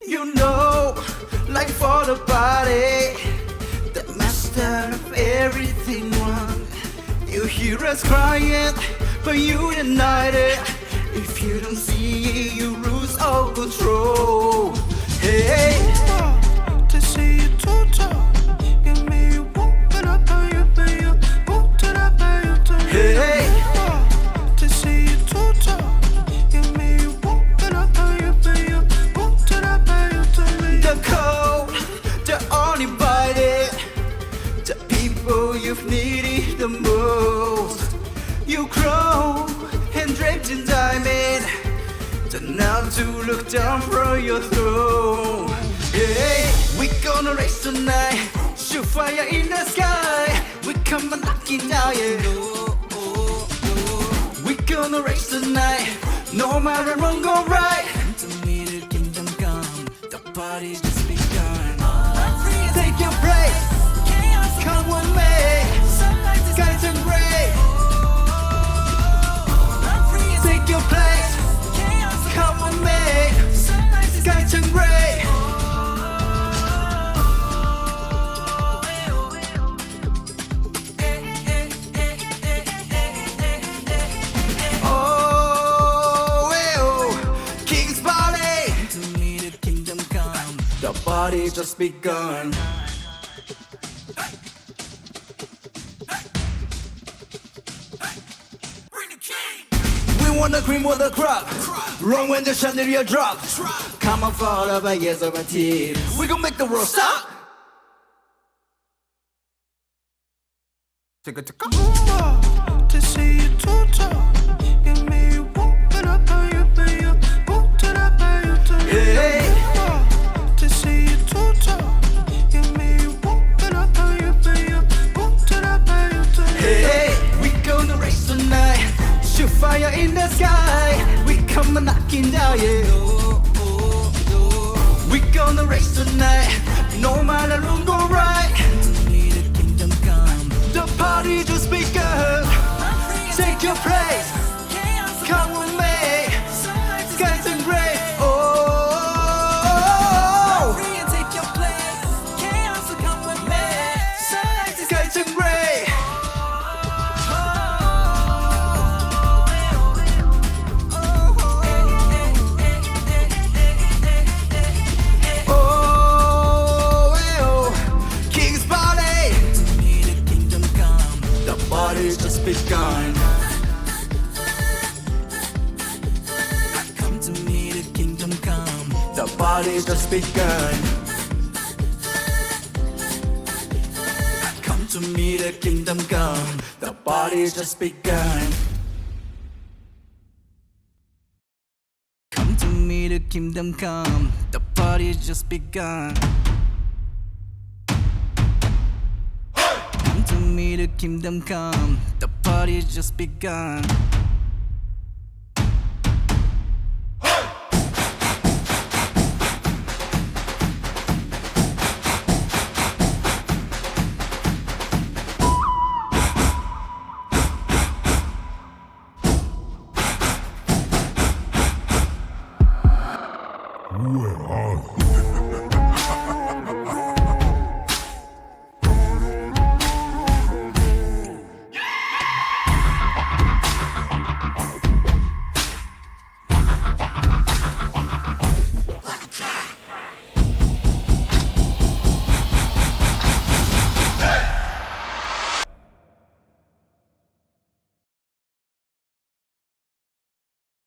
You know, like for the body, the master of everything wrong. You hear us crying, but you deny it. If you don't see it, you lose all control. Hey, to see you total, give me you walk it up, you pay you, walk it up, you to me. Hey, to see you total, give me you walk it up, you pay you, walk it up, you to me. The cold, the uninvited, the people you've needed the most. You grow and draped in diamond, turn out to look down from your throne. Hey, we gonna race tonight, shoot fire in the sky. We come and knock it down, yeah. We gonna race tonight, no matter wrong or right. To me the kingdom come, the party's just begun. Take your place, come with me, skies and gray. Take your place, come with me, skies and gray. Oh, King's party. To me the kingdom come, the party just begun. We want the cream with the crop, wrong when the chandelier drops. Come on, follow by years of a team. We gon' make the world stop. To see you total, give me you walk it up, you pay you, walk it up, you to me. Hey, to see you total, give me you walk it up, you pay you, walk it up, you to me. Hey, we gonna race tonight, shoot fire in the sky. We come and knocking down, yeah. We gonna race tonight, no matter wrong or right. The kingdom come, the party just begun. Take your place, come with me, skies and gray. Oh, take your place, come with me, skies and gray. King's party, the kingdom come, the party's just begun. Come to me, the kingdom come, the party's just begun. Come to me, the kingdom come, the party's just begun. Come to me, the kingdom come, the party's just begun. Come to me, the kingdom come, the party's just begun.